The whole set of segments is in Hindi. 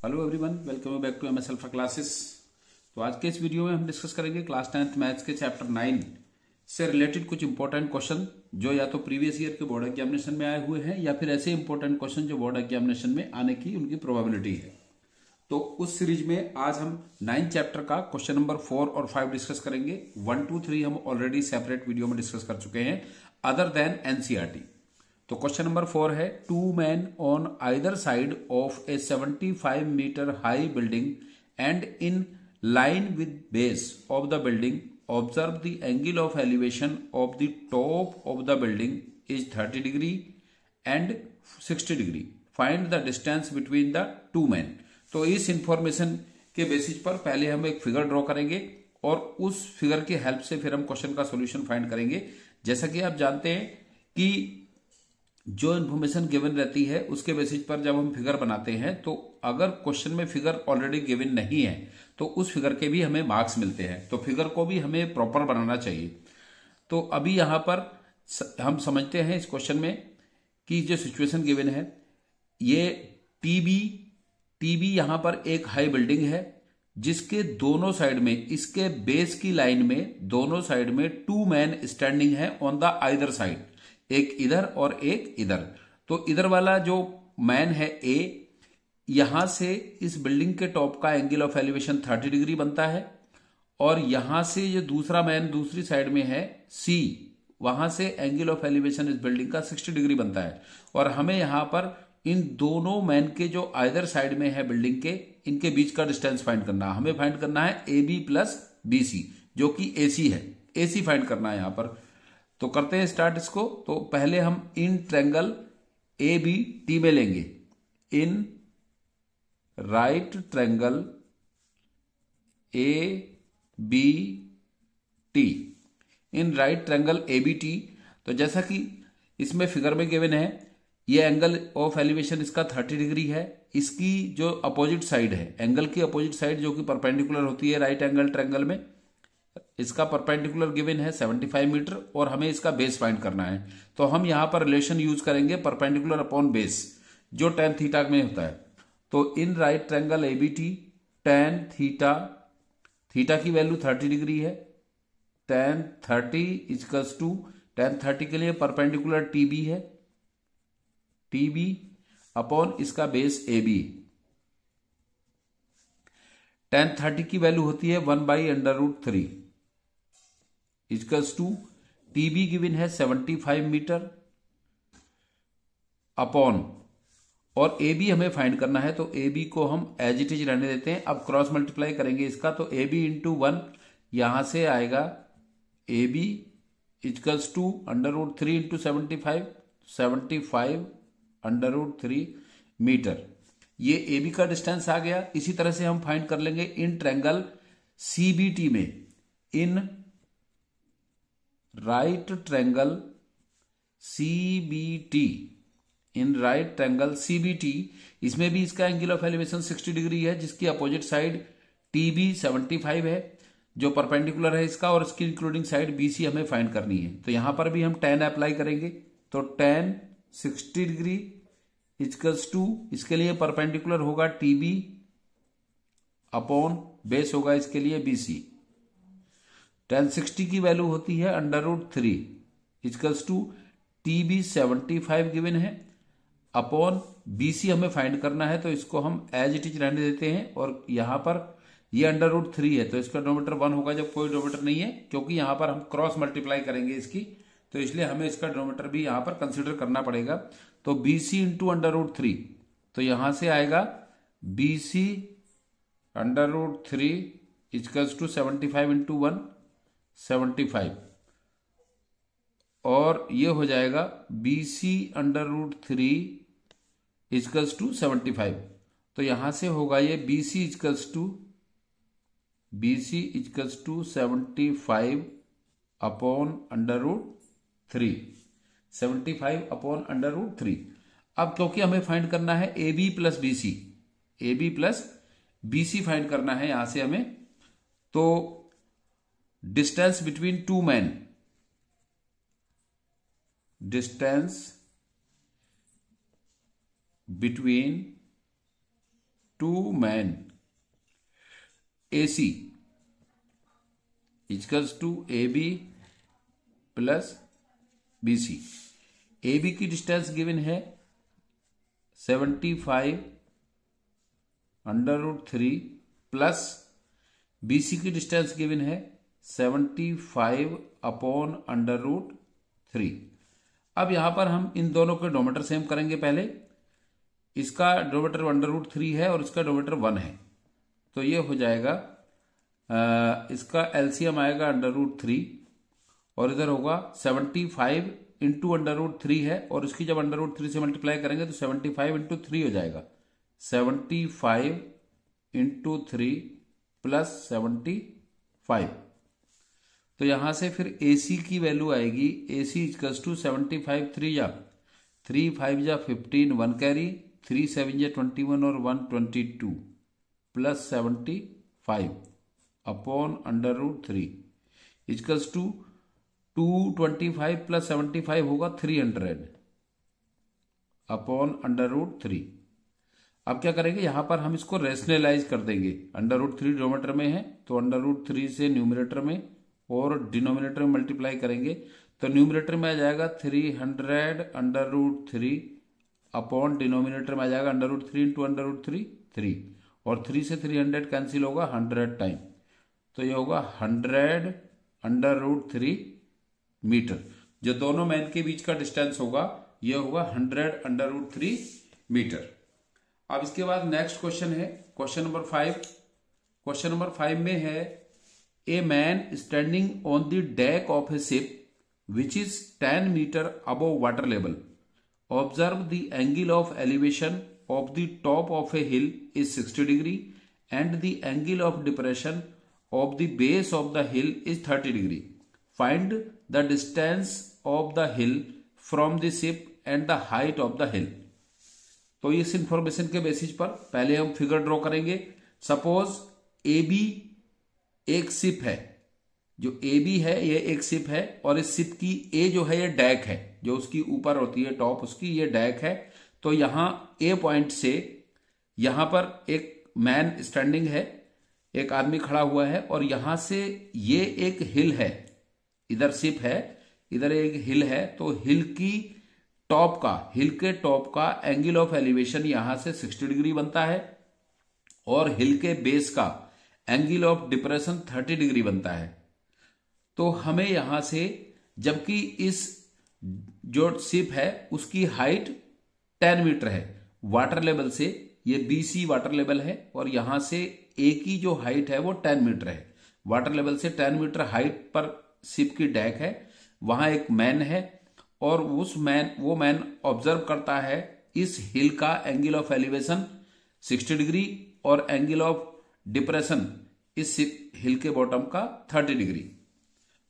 Hello everyone, welcome back to MS alpha classes. तो आज के इस वीडियो में हम डिस्कस करेंगे क्लास 10th मैथ्स के चैप्टर 9 से रिलेटेड कुछ इंपॉर्टेंट क्वेश्चन जो या तो प्रीवियस ईयर के बोर्ड एग्जामिनेशन में आए हुए हैं या फिर ऐसे इंपॉर्टेंट क्वेश्चन जो बोर्ड एग्जामिनेशन में आने की उनकी प्रोबेबिलिटी है। तो उस सीरीज में आज हम 9th चैप्टर का क्वेश्चन नंबर 4 और 5 डिस्कस करेंगे। 1, 2, 3 हम ऑलरेडी सेपरेट वीडियो में डिस्कस कर चुके हैं अदर देन एनसीईआरटी। तो क्वेश्चन नंबर 4 है, 2 men on either side of a 75-meter high building and in line with base of the building observe the angle of elevation of the top of the building is 30 degree and 60 degree. Find the distance between the two men. तो इस इंफॉर्मेशन के बेसिस पर पहले हम एक फिगर ड्रॉ करेंगे और उस फिगर की हेल्प से फिर हम क्वेश्चन का सॉल्यूशन फाइंड करेंगे। जैसा कि आप जानते हैं कि जो इन्फॉर्मेशन गिवन रहती है उसके बेसिस पर जब हम फिगर बनाते हैं तो अगर क्वेश्चन में फिगर ऑलरेडी गिवन नहीं है तो उस फिगर के भी हमें मार्क्स मिलते हैं। तो फिगर को भी हमें प्रॉपर बनाना चाहिए। तो अभी यहां पर हम समझते हैं इस क्वेश्चन में कि जो सिचुएशन गिवन है ये टीबी यहां पर एक हाई बिल्डिंग है जिसके दोनों साइड में, इसके बेस की लाइन में दोनों साइड में 2 मैन स्टैंडिंग है ऑन द आइदर साइड, एक इधर और एक इधर। तो इधर वाला जो मैन है ए, यहां से इस बिल्डिंग के टॉप का एंगल ऑफ एलिवेशन 30 डिग्री बनता है और यहां से ये दूसरा मैन दूसरी साइड में है सी, वहां से एंगल ऑफ एलिवेशन इस बिल्डिंग का 60 डिग्री बनता है। और हमें यहां पर इन दोनों मैन के जो आइदर साइड में है बिल्डिंग के, इनके बीच का डिस्टेंस फाइंड करना है। हमें फाइंड करना है A B plus B C जो कि ए सी है, ए सी फाइंड करना है यहां पर। तो करते हैं स्टार्ट इसको। तो पहले हम in triangle A B T में लेंगे, in right triangle A B T, in right triangle A B T. तो जैसा कि इसमें फिगर में गिवन है ये एंगल ऑफ एलिवेशन इसका 30 डिग्री है। इसकी जो अपोजिट साइड है, एंगल की अपोजिट साइड जो कि परपेंडिकुलर होती है राइट एंगल ट्रायंगल में, इसका परपेंडिकुलर गिवन है 75 मीटर और हमें इसका बेस फाइंड करना है। तो हम यहां पर रिलेशन यूज करेंगे परपेंडिकुलर अपॉन बेस जो tan थीटा में होता है। तो इन right triangle ABT tan theta, theta की वैल्यू 30 डिग्री है, tan 30 इक्वल्स टू tan 30 के लिए परपेंडिकुलर टीबी है, टीबी अपॉन इसका बेस AB। tan 30 की वैल्यू होती है 1/√3 इक्वल्स टू टीबी गिवन है 75 मीटर अपॉन, और ए बी हमें फाइंड करना है। तो ए बी को हम एज इट इज रहने देते हैं। अब क्रॉस मल्टीप्लाई करेंगे इसका, तो ए बी इंटू 1 यहां से आएगा A B equals to √3 into 75 √3 metre. ये ए बी का डिस्टेंस आ गया। इसी तरह से हम फाइंड कर लेंगे इन ट्रायंगल सीबीटी में, इन राइट ट्रायंगल सीबीटी, इन राइट ट्रायंगल सीबीटी, इसमें भी इसका एंगल ऑफ एलिवेशन 60 डिग्री है जिसकी अपोजिट साइड टीबी 75 है जो परपेंडिकुलर है इसका, और इसकी इंक्लूडिंग साइड बीसी हमें फाइंड करनी है। तो यहां पर भी हम tan अप्लाई करेंगे। तो tan 60 डिग्री इक्वल्स टू, इसके लिए परपेंडिकुलर होगा टीबी अपॉन बेस होगा इसके लिए बीसी। tan 60 की वैल्यू होती है √3 इक्वल्स टू टीबी 75 गिवन है अपॉन बीसी हमें फाइंड करना है। तो इसको हम एज इट इज रहने देते हैं और यहां पर ये √3 है तो इसका डिनोमिनेटर 1 होगा जब कोई डिनोमिनेटर नहीं है, क्योंकि यहां पर हम क्रॉस मल्टीप्लाई करेंगे इसकी, तो इसलिए हमें इसका डिनोमिनेटर भी यहां पर कंसिडर करना पड़ेगा। तो बीसी इंटू √3, तो यहां से आएगा बीसी √3 इक्वल्स टू 75 इंटू 1 75, और ये हो जाएगा बीसी √3 इक्वल्स टू 75। तो यहां से होगा ये BC equals to 75 upon √3, 75 upon √3। अब क्योंकि हमें फाइंड करना है A B plus BC find करना है यहां से हमें, तो distance between 2 man, distance between two man AC equals to AB plus BC। AB की डिस्टेंस गिवन है 75 √3 प्लस BC की डिस्टेंस गिवन है 75 अपॉन √3। अब यहां पर हम इन दोनों के डिनोमिनेटर सेम करेंगे। पहले इसका डिनोमिनेटर √3 है और इसका डिनोमिनेटर 1 है, तो ये हो जाएगा इसका एलसीएम आएगा √3 और इधर होगा 75 इंटू √3 है और इसकी जब √3 से मल्टीप्लाई करेंगे तो 75 इंटू 3 हो जाएगा 75 इंटू 3 प्लस 75। तो यहां से फिर AC की वैल्यू आएगी AC इक्वल्स टू 75 3 या 3 5 या 15 1 कैरी 3 7 या 21 और 1 22 plus 75 upon √3 equals to 225 plus 75 होगा 300 अपॉन √3। अब क्या करेंगे, यहां पर हम इसको रेशनलाइज कर देंगे। √3 डिनोमिनेटर में है तो √3 से न्यूमरेटर में और डिनोमिनेटर में मल्टीप्लाई करेंगे तो न्यूमरेटर में आ जाएगा 300 √3 अपॉन डिनोमिनेटर में आ जाएगा √3 इंटू √3 3 और 3 से 300 कैंसिल होगा 100 टाइम, तो ये होगा 100 √3 मीटर। जो दोनों मैन के बीच का डिस्टेंस होगा ये होगा 100 √3 मीटर। अब इसके बाद नेक्स्ट क्वेश्चन है क्वेश्चन नंबर 5। क्वेश्चन नंबर 5 में है a man standing on the deck of a ship which is 10 metre above water level observe the angle of elevation of the top of a hill is 60 degree and the angle of depression of the base of the hill is 30 degree. Find the distance of the hill from the ship and the height of the hill. तो इस इंफॉर्मेशन के बेसिस पर पहले हम फिगर ड्रॉ करेंगे। सपोज AB एक शिप है, जो AB है ये एक शिप है और इस शिप की A जो है ये डैक है, जो उसकी ऊपर होती है टॉप उसकी ये डैक है। तो यहां A पॉइंट से यहां पर एक मैन स्टैंडिंग है, एक आदमी खड़ा हुआ है और यहां से ये एक हिल है, इधर शिप है इधर एक हिल है, तो हिल के टॉप का एंगल ऑफ एलिवेशन यहां से 60 डिग्री बनता है और हिल के बेस का एंगल ऑफ डिप्रेशन 30 डिग्री बनता है। तो हमें यहां से, जबकि इस जो शिप है उसकी हाइट 10 मीटर है वाटर लेवल से, ये BC वाटर लेवल है और यहां से A की जो हाइट है वो 10 मीटर है। वाटर लेवल से 10 मीटर हाइट पर शिप की डैक है, वहां एक मैन है और वो मैन ऑब्जर्व करता है इस हिल का एंगल ऑफ एलिवेशन 60 डिग्री और एंगल ऑफ डिप्रेशन इस हिल के बॉटम का 30 डिग्री।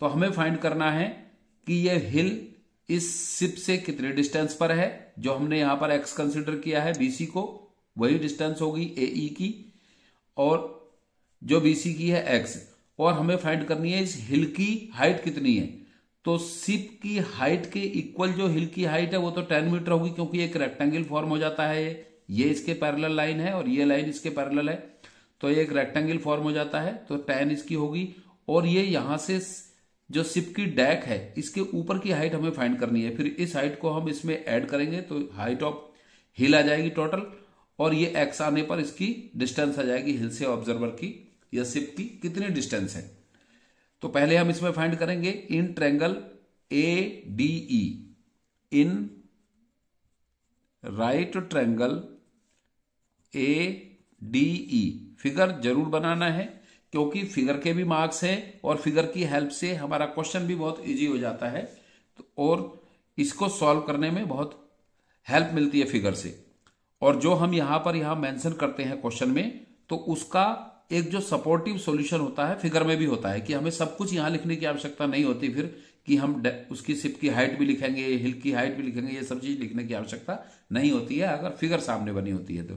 तो हमें फाइंड करना है कि यह हिल इस शिप से कितने डिस्टेंस पर है। जो हमने यहां पर x कंसीडर किया है BC को, वही डिस्टेंस होगी AE की और जो BC की है x, और हमें फाइंड करनी है इस हिल की हाइट कितनी है। तो शिप की हाइट के इक्वल जो हिल की हाइट है वो तो 10 मीटर होगी, क्योंकि एक रेक्टेंगल फॉर्म हो जाता है, ये इसके पैरेलल लाइन है और ये लाइन इसके पैरेलल है, तो ये एक रेक्टेंगल फॉर्म हो जाता है, तो 10 इसकी होगी। और ये यहां से जो शिप की डैक है इसके ऊपर की हाइट हमें फाइंड करनी है, फिर इस हाइट को हम इसमें ऐड करेंगे तो हाइट ऑफ हिल आ जाएगी टोटल, और ये x आने पर इसकी डिस्टेंस आ जाएगी हिल से ऑब्जर्वर की या शिप की कितनी डिस्टेंस है। तो पहले हम इसमें फाइंड करेंगे in triangle ADE, in right triangle ADE। Figure जरूर बनाना है क्योंकि फिगर के भी मार्क्स हैं और फिगर की हेल्प से हमारा क्वेश्चन भी बहुत इजी हो जाता है, तो और इसको सॉल्व करने में बहुत हेल्प मिलती है फिगर से। और जो हम यहां मेंशन करते हैं क्वेश्चन में, तो उसका एक जो सपोर्टिव सॉल्यूशन होता है फिगर में भी होता है, कि हमें सब कुछ यहां लिखने की आवश्यकता नहीं होती फिर कि हम उसकी शिप की हाइट भी लिखेंगे, हिल की हाइट भी लिखेंगे, ये सब चीज लिखने की आवश्यकता नहीं होती है अगर फिगर सामने बनी होती है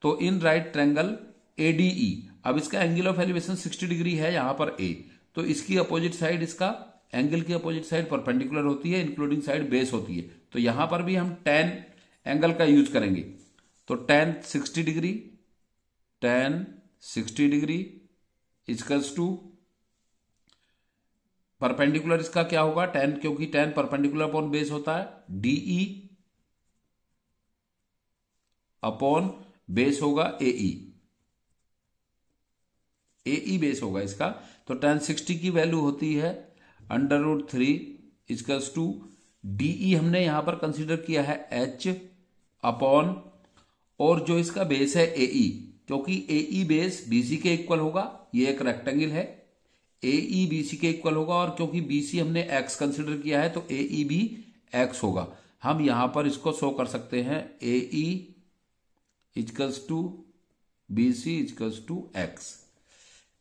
तो इन राइट ट्रायंगल ADE। अब इसका एंगल ऑफ एलिवेशन 60 डिग्री है यहां पर A, तो इसकी अपोजिट साइड, इसका एंगल की अपोजिट साइड परपेंडिकुलर होती है, इंक्लूडिंग साइड बेस होती है। तो यहां पर भी हम tan एंगल का यूज करेंगे, तो tan 60 degree tan 60 degree equals to perpendicular इसका क्या होगा, tan, क्योंकि tan परपेंडिकुलर अपॉन बेस होता है, DE अपॉन बेस होगा AE बेस होगा इसका। तो tan 60 की वैल्यू होती है √3 इक्वल्स टू DE हमने यहां पर कंसीडर किया है H अपॉन, और जो इसका बेस है AE, क्योंकि AE बेस BC के इक्वल होगा, ये एक रेक्टेंगल है, AE BC के इक्वल होगा, और क्योंकि BC हमने X कंसीडर किया है तो AE भी X होगा। हम यहां पर इसको शो कर सकते हैं AE equals to BC equals to X,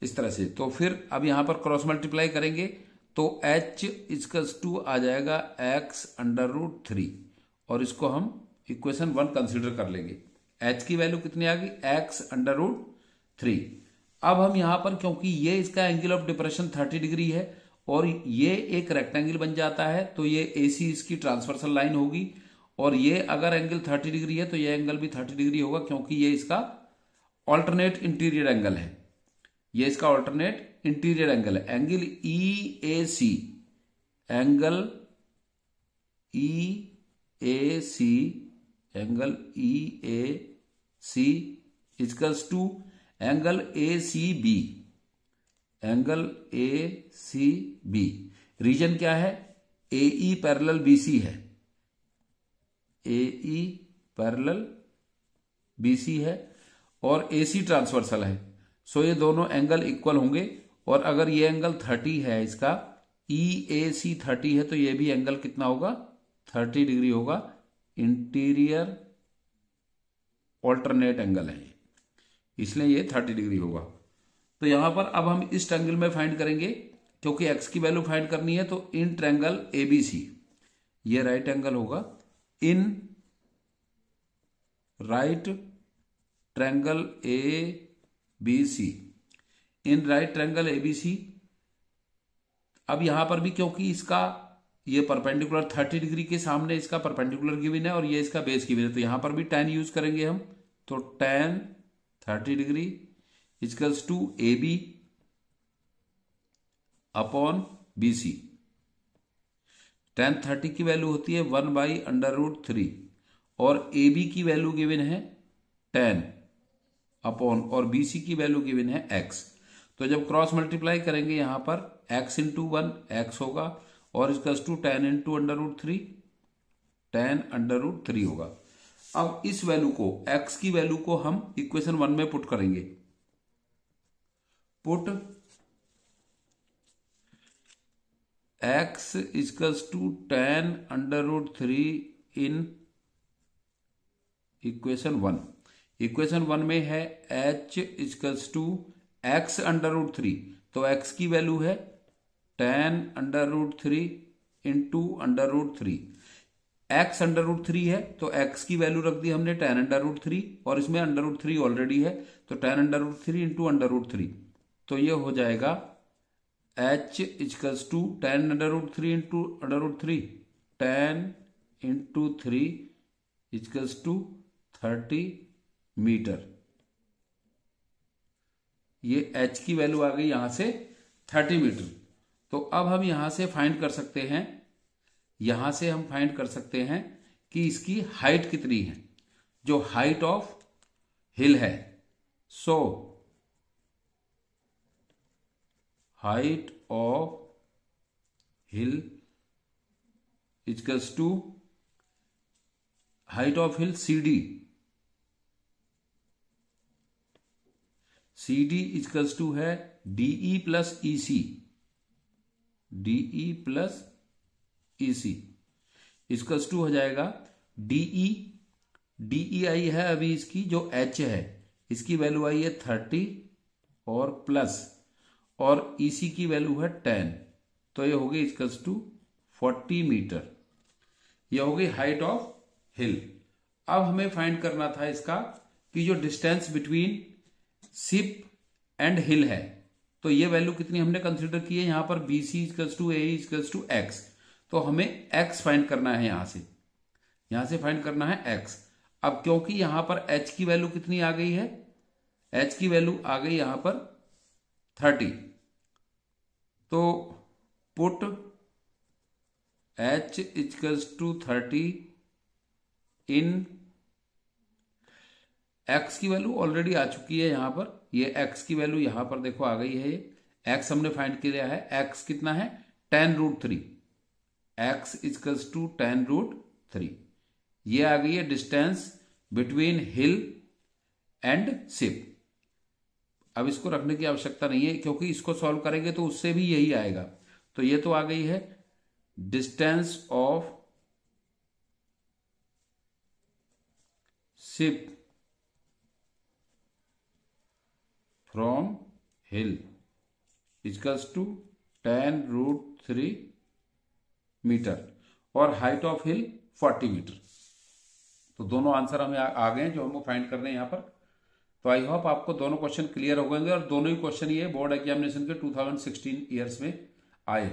इस तरह से। तो फिर अब यहां पर क्रॉस मल्टीप्लाई करेंगे तो H इक्वल्स टू आ जाएगा X √3, और इसको हम इक्वेशन 1 कंसीडर कर लेंगे। H की वैल्यू कितनी आ गई, X √3। अब हम यहां पर, क्योंकि ये इसका एंगल ऑफ डिप्रेशन 30 डिग्री है और ये एक रेक्टेंगल बन जाता है, तो ये AC इसकी ट्रांसवर्सल लाइन होगी, और ये अगर एंगल 30 डिग्री है तो ये एंगल भी 30 डिग्री होगा, क्योंकि ये इसका ऑल्टरनेट इंटीरियर एंगल है, ये इसका ऑल्टरनेट इंटीरियर एंगल है। Angle EAC, angle EAC, angle EAC equals to angle ACB, angle ACB। Reason क्या है, AE पैरेलल BC है, AE पैरेलल BC है, और AC ट्रांसवर्सल है। सो ये दोनों एंगल इक्वल होंगे, और अगर ये एंगल 30 है, इसका EAC 30 है, तो ये भी एंगल कितना होगा, 30 डिग्री होगा। इंटीरियर ऑल्टरनेट एंगल है, इसलिए ये 30 डिग्री होगा। तो यहां पर अब हम इस ट्रायंगल में फाइंड करेंगे, क्योंकि x की वैल्यू फाइंड करनी है, तो इन ट्रायंगल ABC, ये राइट एंगल होगा, इन राइट ट्रायंगल ABC, इन राइट ट्रायंगल ABC। अब यहां पर भी क्योंकि इसका ये परपेंडिकुलर 30 डिग्री के सामने इसका परपेंडिकुलर गिवन है और ये इसका बेस गिवन है, तो यहां पर भी tan यूज करेंगे हम, तो tan 30 degree equals to AB upon BC। tan 30 की वैल्यू होती है 1/√3, और AB की वैल्यू गिवन है 10 अपॉन, और BC की वैल्यू गिवन है X। तो जब क्रॉस मल्टीप्लाई करेंगे यहां पर X इंटू 1 X होगा, और इसका टू 10 इंटू √3 10 √3 होगा। अब इस वैल्यू को, X की वैल्यू को हम इक्वेशन 1 में पुट करेंगे, put X equals to 10 √3 in equation 1। Equation 1 में है H इक्वल्स टू X √3, तो X की वैल्यू है 10 √3 इंटू √3। X √3 है, तो X की वैल्यू रख दी हमने 10 √3, और इसमें √3 ऑलरेडी है, तो 10 √3 इंटू √3, तो ये हो जाएगा H equals to 10 √3 into √3, 10 into 3 equals to 30 metre. ये H की वैल्यू आ गई यहां से 30 मीटर। तो अब हम यहां से फाइंड कर सकते हैं, यहां से हम फाइंड कर सकते हैं कि इसकी हाइट कितनी है, जो हाइट ऑफ हिल है। So height of hill equals to height of hill CD equals to है DE plus EC, DE plus EC equals to हो जाएगा DE आई है अभी इसकी, जो H है इसकी वैल्यू आई है 30 और प्लस, और EC की वैल्यू है 10, तो ये हो गई इक्वल्स टू 40 मीटर। ये हो गई हाइट ऑफ हिल। अब हमें फाइंड करना था इसका कि जो डिस्टेंस बिटवीन शिप एंड हिल है, तो ये वैल्यू कितनी हमने कंसीडर की है यहां पर, BC equals to AE equals to X, तो हमें X फाइंड करना है, यहां से फाइंड करना है X। अब क्योंकि यहां पर H की वैल्यू कितनी आ गई है, एच की वैल्यू आ गई यहां पर 30, तो put H equals to 30 in X की वैल्यू ऑलरेडी आ चुकी है यहां पर, ये एक्स की वैल्यू यहां पर देखो आ गई है, ये एक्स हमने फाइंड किया है, एक्स कितना है 10√3, एक्स इक्वल्स टू 10√3, ये आ गई है distance between hill and ship. अब इसको रखने की आवश्यकता नहीं है क्योंकि इसको सॉल्व करेंगे तो उससे भी यही आएगा, तो ये तो आ गई है distance of ship from hill equals to 10√3 metre और हाइट ऑफ हिल 40 मीटर। तो दोनों आंसर हमें आ गए हैं जो हमको फाइंड करने हैं यहाँ पर। तो आई होप आपको दोनों क्वेश्चन क्लियर हो गएंगे और दोनों ही क्वेश्चन ये बोर्ड एग्जामिनेशन के 2016 ईयर्स में आए।